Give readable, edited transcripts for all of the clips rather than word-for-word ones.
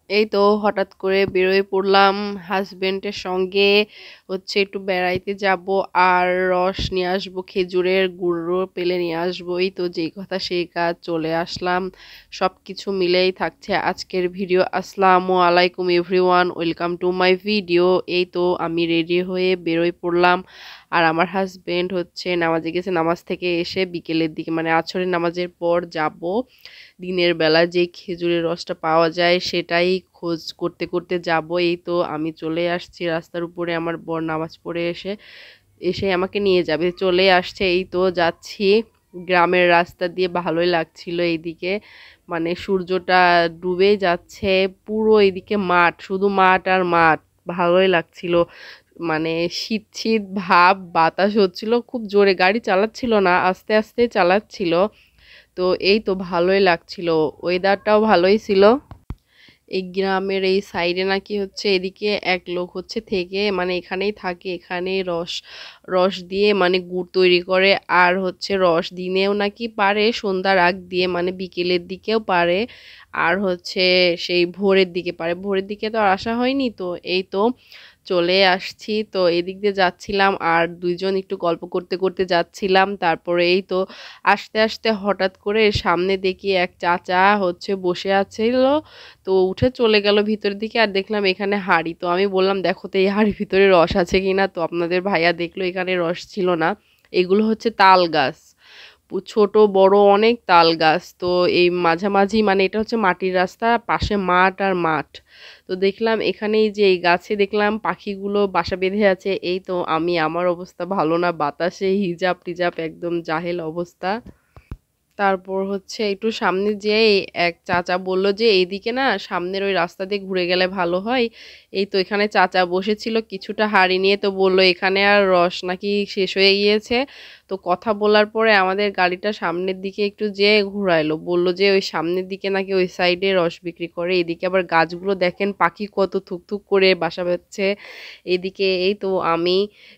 এই তো হঠাৎ করে বেরোয় পড়লাম হাজবেন্ডের সঙ্গে। একটু বেড়াইতে যাব আর রস নিয়ে আসবো, খেজুরের গুঁড়ো পেলে নিয়ে আসবো। এই তো যেই কথা সেই কাজ, চলে আসলাম। সব কিছু মিলেই থাকছে আজকের ভিডিও। আসসালামু আলাইকুম everyone, welcome to my video. এই তো আমি রেডি হয়ে বেরোয় পড়লাম আর আমার হাজবেন্ড নামাজে গেছে। নামাজ থেকে এসে বিকেলের দিকে মানে আছরের নামাজের পর যাব দিনের বেলা যে খেজুরের রসটা পাওয়া যায় সেটাই খোঁজ করতে করতে যাব। এই তো আমি চলে আসছি রাস্তার উপরে, আমার বর নামাজ পড়ে এসে এসে আমাকে নিয়ে যাবে, চলে আসছে। এই তো যাচ্ছি গ্রামের রাস্তা দিয়ে, ভালোই লাগছিল এইদিকে, মানে সূর্যটা ডুবে যাচ্ছে, পুরো এইদিকে মাঠ, শুধু মাঠ আর মাঠ, ভালোই লাগছিল। মানে শীত শীত ভাব, বাতাস হচ্ছিল খুব জোরে, গাড়ি চালাচ্ছিল না, আস্তে আস্তে চালাচ্ছিল। তো এই তো ভালোই লাগছিল, ওয়েদারটাও ভালোই ছিল। এই গ্রামের এই সাইডে নাকি এদিকে এক লোক থেকে মানে এখানেই থাকে, এখানেই রস রস দিয়ে মানে গুড় তৈরি করে। আর রস দিনেও নাকি পারে, সন্ধ্যার আগ দিয়ে মানে বিকেলের দিকেও পারে। আর সেই ভোরের দিকে পারে, ভোরের দিকে তো আর আসা হয়নি। তো এই তো চলে আসছি, তো এদিক দিয়ে যাচ্ছিলাম আর দুইজন একটু গল্প করতে করতে যাচ্ছিলাম। তারপরে এই তো আস্তে আস্তে হঠাৎ করে সামনে দেখি এক চাচা বসে আছিল। তো উঠে চলে গেল ভিতরের দিকে, আর দেখলাম এখানে হাঁড়ি। তো আমি বললাম দেখো তো এই হাঁড়ির ভিতরে রস আছে কিনা। তো আপনাদের ভাইয়া দেখলো এখানে রস ছিল না, এগুলো তাল গাছ, ছোট বড় অনেক তাল গাছ। তো এই মাঝামাঝি মানে এটা মাটির রাস্তা, পাশে মাঠ আর মাঠ। তো দেখলাম এখানে এই যে এই গাছে দেখলাম পাখিগুলো বাসা বেঁধে আছে। এই তো আমি, আমার অবস্থা ভালো না, বাতাসে হিজাব টিজাব একদম জাহেল অবস্থা। তারপর একটু সামনে যেয়ে এক চাচা বলল যে এইদিকে না সামনের ওই রাস্তা দিয়ে ঘুরে গেলে ভালো হয়। এই তো এখানে চাচা বসেছিল কিছুটা হাঁড়ি নিয়ে, তো বলল এখানে আর রস নাকি শেষ হয়ে গিয়েছে। তো কথা বলার পরে আমাদের গাড়িটা সামনের দিকে একটু যেয়ে ঘুরাইলো, বলল যে ওই সামনের দিকে নাকি ওই সাইডে রস বিক্রি করে। এদিকে আবার গাছগুলো দেখেন, পাখি কত থুকথুক করে বাসা বাঁধছে এদিকে। এই তো আমি,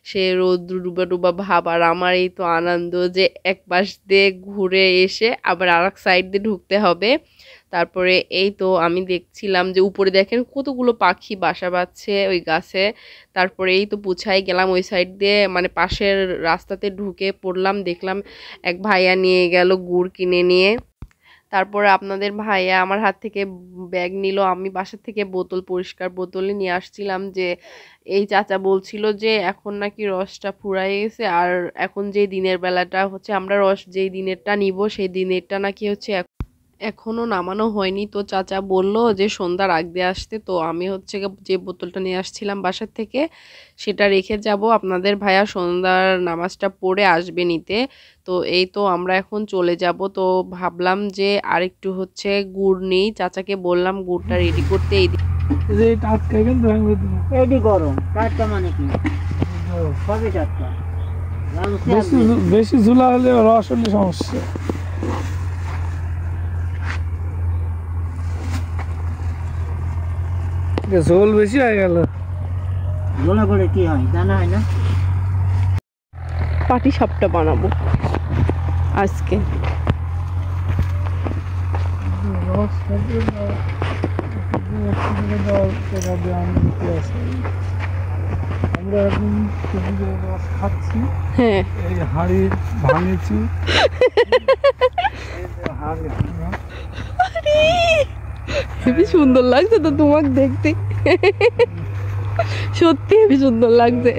সে রৌদ্র ডুবা ডুবা ভাব, আর আমার এই তো আনন্দ যে এক পাশ দিয়ে ঘুরে এসে আবার আর এক সাইড দিয়ে ঢুকতে হবে। তারপরে এই তো আমি দেখছিলাম যে উপরে দেখেন কতগুলো পাখি বাসা বাঁধছে ওই গাছে। তারপরে এই তো পুছাই গেলাম ওই সাইড দিয়ে, মানে পাশের রাস্তাতে ঢুকে পড়লাম, দেখলাম এক ভাইয়া নিয়ে গেল গুড় কিনে নিয়ে। তারপরে আপনাদের ভাইয়া আমার হাত থেকে ব্যাগ নিল, আমি বাসা থেকে বোতল, পরিষ্কার বোতলে নিয়ে আসছিলাম। যে এই চাচা বলছিল যে এখন নাকি রসটা ফুরাই গেছে, আর এখন যে দিনের বেলাটা আমরা রস যেই দিনেরটা নিব সেই দিনেরটা নাকি এখনো নামানো হয়নি। তো চাচা বলল যে সন্ধ্যার আগ দিয়ে আসতে। তো আমি যে বোতলটা নিয়ে আসছিলাম বাসার থেকে সেটা রেখে যাব, আপনাদের ভাইয়া সন্ধ্যার নামাজটা পড়ে আসবে নিতে। তো এই তো আমরা এখন চলে যাব। তো ভাবলাম যে আরেকটু গুড় নেই, চাচাকে বললাম গুড়টা রেডি করতে। বেশি ঝুলা হলে রস হলে সমস্যা। ঝোল বেশি হয়ে গেল, ঝোলা করে কি হয় জানা হয় না। পাটি সাপটা বানাবো আজকে। আমরা এখন রস খাচ্ছি, হ্যাঁ এই হাঁড়ি ভাঙেছি। হেবি সুন্দর লাগছে তো তোমাকে দেখতে, সত্যি হেবি সুন্দর লাগছে।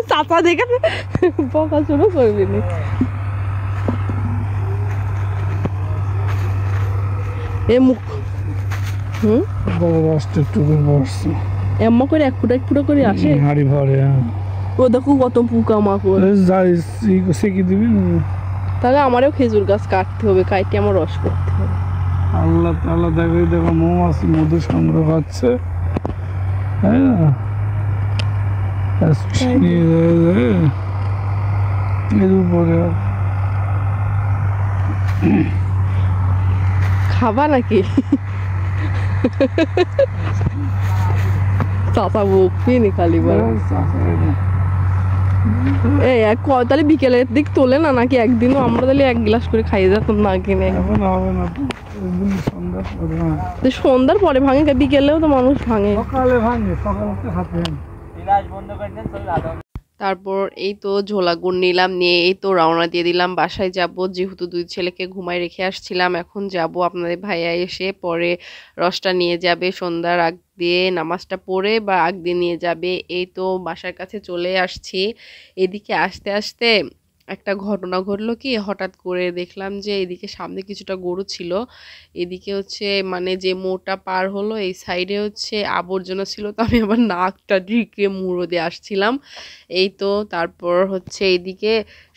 চাচা দেখে বকা শুরু করবি না। এ মুখ এম্মা করে এক ফুটা এক ফুটা করে আসে হাঁড়ি ভরে। ও দেখো কত পোকা মাকড়, সেকি দিবি। তাহলে আমারও খেজুর গাছ কাটতে হবে, কাটতে আমার রস করতে হবে। আল্লাহ তাআলা দেখো দেখো মৌমাছি মধু সংগ্রহ করছে, তাই না? এর উপরে খাবা নাকি? চাচা বকবি নি খালি বল। এই তাহলে বিকেলের দিক তোলে না নাকি একদিনও আমরা তাহলে এক গ্লাস করে খাইয়ে যেতাম না কিনে। এখন হবে না তো, একদিন সন্ধ্যা পরে ভাঙে। তো সন্ধ্যার পরে ভাঙে, বিকেলেও তো মানুষ ভাঙে। সকালে ভাঙে, সকালে হাতে তারপর এই তো ঝোলা গুড় নিলাম, নিয়ে এই তো রওনা দিয়ে দিলাম বাসায় যাব, যেহেতু দুই ছেলেকে ঘুমায় রেখে আসছিলাম। এখন যাব, আপনাদের ভাইয়া এসে পরে রসটা নিয়ে যাবে, সন্ধ্যার আগ দিয়ে নামাজটা পড়ে বা আগ দিয়ে নিয়ে যাবে। এই তো বাসার কাছে চলে আসছি। এদিকে আসতে আসতে একটা ঘটনা ঘটলো কি, হঠাৎ করে দেখলাম যে এদিকে সামনে কিছুটা গরু ছিল, এদিকে হচ্ছে মানে যে মোড়টা পার হলো এই সাইডে হচ্ছে আবর্জনা ছিল, তো আমি আবার নাকটা ঢেকে মুড়ো দিয়ে আসছিলাম। এই তো তারপর হচ্ছে এইদিকে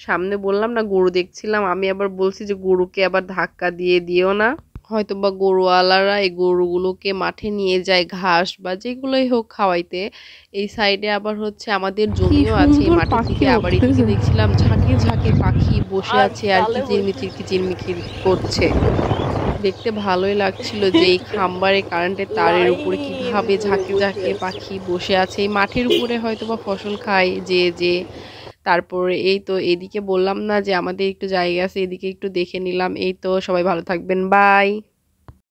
সামনে বললাম না গরু দেখছিলাম, আমি আবার বলছি যে গরুকে আবার ধাক্কা দিয়ে দিও না, হয়তো বা গরুওয়ালারা এই গরুগুলোকে মাঠে নিয়ে যায় ঘাস বা যেগুলোই হোক খাওয়াইতে। এই সাইডে আবার হচ্ছে আমাদের জমিও আছে এই মাঠের দিকে, আবার এদিকে দেখছিলাম ঝাঁকে ঝাঁকে পাখি বসে আছে আর কিচিরমিচির করছে। দেখতে ভালোই লাগছিল যে এই খাম্বারে কারেন্টের তারের উপরে কিভাবে ঝাঁকে ঝাঁকে পাখি বসে আছে, এই মাঠের উপরে হয়তো বা ফসল খায় যে। তারপরে এই তো এদিকে বললাম না যে আমাদের একটু জায়গা আছে, এদিকে একটু দেখে নিলাম। এই তো সবাই ভালো থাকবেন, বাই।